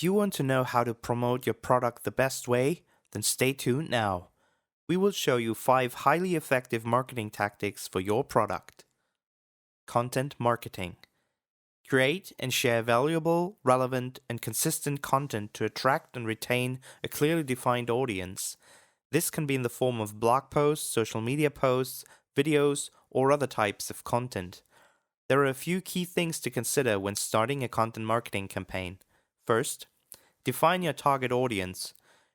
If you want to know how to promote your product the best way, then stay tuned now. We will show you 5 highly effective marketing tactics for your product. Content marketing. Create and share valuable, relevant, and consistent content to attract and retain a clearly defined audience. This can be in the form of blog posts, social media posts, videos, or other types of content. There are a few key things to consider when starting a content marketing campaign. First, define your target audience.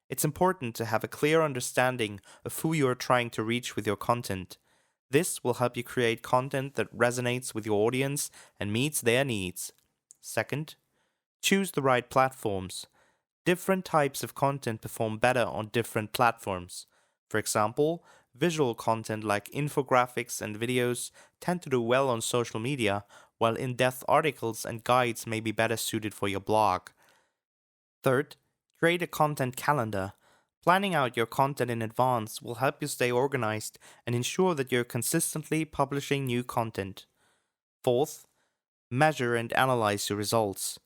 It's important to have a clear understanding of who you are trying to reach with your content. This will help you create content that resonates with your audience and meets their needs. Second, choose the right platforms. Different types of content perform better on different platforms. For example, visual content like infographics and videos tend to do well on social media, while in-depth articles and guides may be better suited for your blog. Third, create a content calendar. Planning out your content in advance will help you stay organized and ensure that you're consistently publishing new content. Fourth, measure and analyze your results.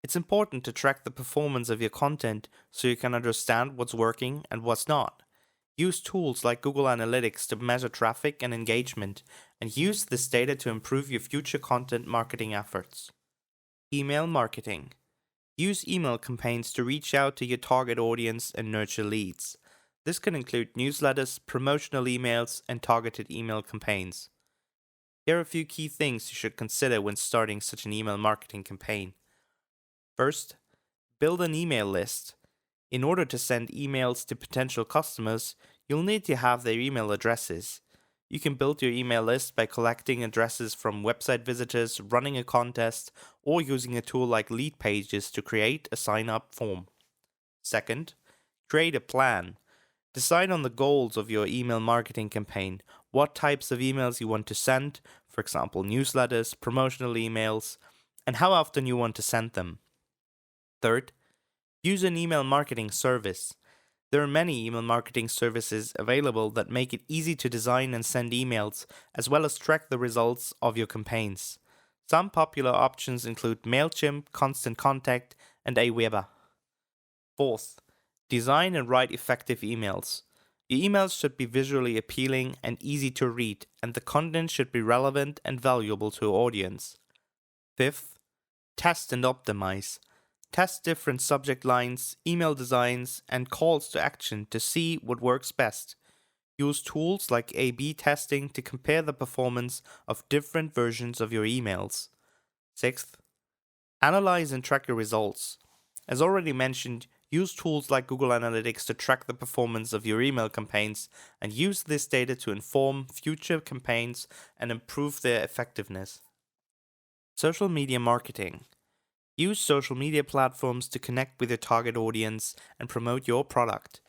It's important to track the performance of your content so you can understand what's working and what's not. Use tools like Google Analytics to measure traffic and engagement, and use this data to improve your future content marketing efforts. Email marketing. Use email campaigns to reach out to your target audience and nurture leads. This can include newsletters, promotional emails, and targeted email campaigns. Here are a few key things you should consider when starting such an email marketing campaign. First, build an email list. In order to send emails to potential customers, you'll need to have their email addresses. You can build your email list by collecting addresses from website visitors, running a contest, or using a tool like Lead Pages to create a sign-up form. Second, create a plan. Decide on the goals of your email marketing campaign, what types of emails you want to send, for example, newsletters, promotional emails, and how often you want to send them. Third, use an email marketing service. There are many email marketing services available that make it easy to design and send emails, as well as track the results of your campaigns. Some popular options include MailChimp, Constant Contact, and Aweber. Fourth, design and write effective emails. Your emails should be visually appealing and easy to read, and the content should be relevant and valuable to your audience. Fifth, test and optimize. Test different subject lines, email designs, and calls to action to see what works best. Use tools like A/B testing to compare the performance of different versions of your emails. Sixth, analyze and track your results. As already mentioned, use tools like Google Analytics to track the performance of your email campaigns and use this data to inform future campaigns and improve their effectiveness. Social media marketing. Use social media platforms to connect with your target audience and promote your product.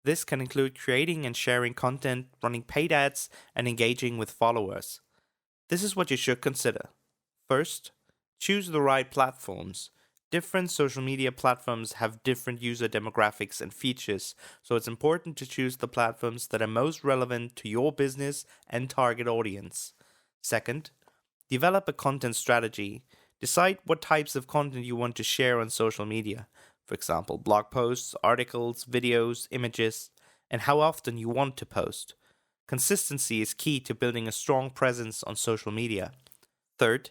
This can include creating and sharing content, running paid ads, and engaging with followers. This is what you should consider. First, choose the right platforms. Different social media platforms have different user demographics and features, so it's important to choose the platforms that are most relevant to your business and target audience. Second, develop a content strategy. Decide what types of content you want to share on social media, for example, blog posts, articles, videos, images, and how often you want to post. Consistency is key to building a strong presence on social media. Third,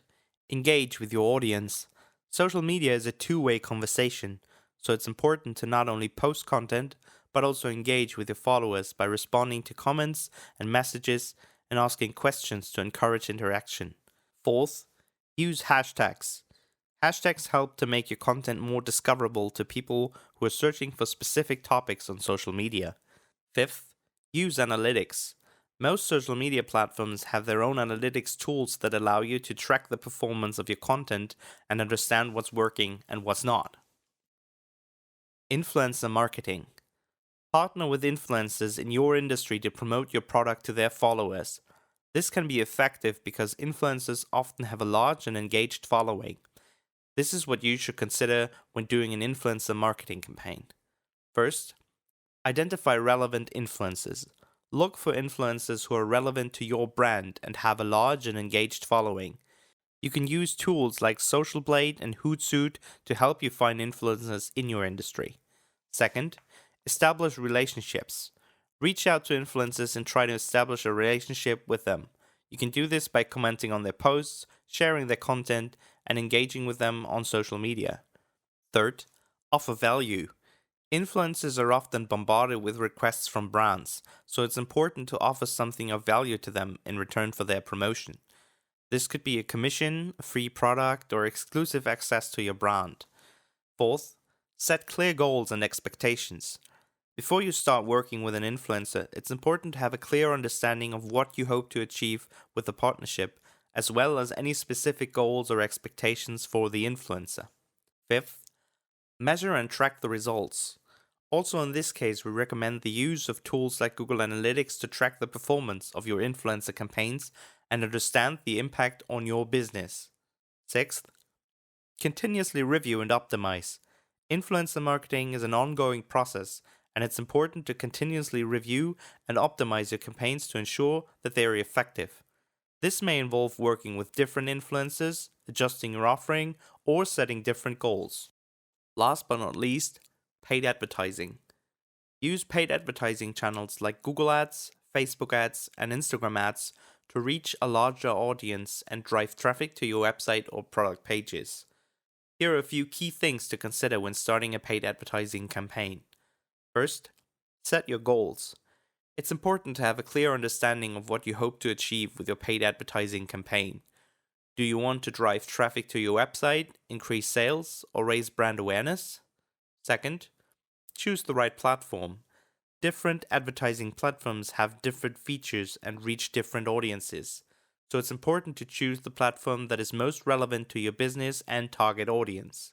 engage with your audience. Social media is a two-way conversation, so it's important to not only post content, but also engage with your followers by responding to comments and messages and asking questions to encourage interaction. Fourth, use hashtags. Hashtags help to make your content more discoverable to people who are searching for specific topics on social media. Fifth, use analytics. Most social media platforms have their own analytics tools that allow you to track the performance of your content and understand what's working and what's not. Influencer marketing. Partner with influencers in your industry to promote your product to their followers. This can be effective because influencers often have a large and engaged following. This is what you should consider when doing an influencer marketing campaign. First, identify relevant influencers. Look for influencers who are relevant to your brand and have a large and engaged following. You can use tools like Social Blade and Hootsuite to help you find influencers in your industry. Second, establish relationships. Reach out to influencers and try to establish a relationship with them. You can do this by commenting on their posts, sharing their content, and engaging with them on social media. Third, offer value. Influencers are often bombarded with requests from brands, so it's important to offer something of value to them in return for their promotion. This could be a commission, a free product, or exclusive access to your brand. Fourth, set clear goals and expectations. Before you start working with an influencer, it's important to have a clear understanding of what you hope to achieve with the partnership, as well as any specific goals or expectations for the influencer. Fifth, measure and track the results. Also, in this case, we recommend the use of tools like Google Analytics to track the performance of your influencer campaigns and understand the impact on your business. Sixth, continuously review and optimize. Influencer marketing is an ongoing process, and it's important to continuously review and optimize your campaigns to ensure that they are effective. This may involve working with different influencers, adjusting your offering, or setting different goals. Last but not least, paid advertising. Use paid advertising channels like Google Ads, Facebook Ads, and Instagram Ads to reach a larger audience and drive traffic to your website or product pages. Here are a few key things to consider when starting a paid advertising campaign. First, set your goals. It's important to have a clear understanding of what you hope to achieve with your paid advertising campaign. Do you want to drive traffic to your website, increase sales, or raise brand awareness? Second, choose the right platform. Different advertising platforms have different features and reach different audiences, so it's important to choose the platform that is most relevant to your business and target audience.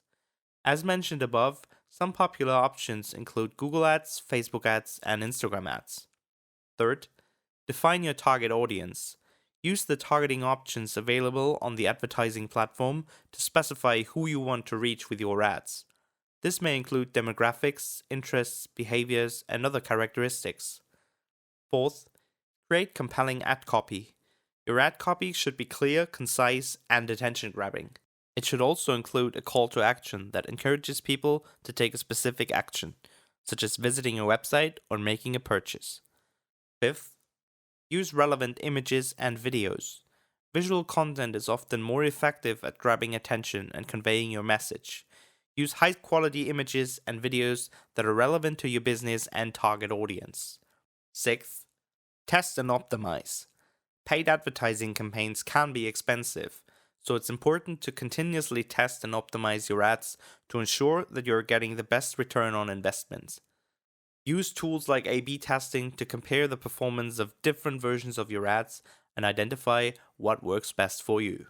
As mentioned above, some popular options include Google Ads, Facebook Ads, and Instagram Ads. Third, define your target audience. Use the targeting options available on the advertising platform to specify who you want to reach with your ads. This may include demographics, interests, behaviors, and other characteristics. Fourth, create compelling ad copy. Your ad copy should be clear, concise, and attention-grabbing. It should also include a call to action that encourages people to take a specific action, such as visiting your website or making a purchase. Fifth, use relevant images and videos. Visual content is often more effective at grabbing attention and conveying your message. Use high-quality images and videos that are relevant to your business and target audience. Sixth, test and optimize. Paid advertising campaigns can be expensive, so it's important to continuously test and optimize your ads to ensure that you're getting the best return on investment. Use tools like A/B testing to compare the performance of different versions of your ads and identify what works best for you.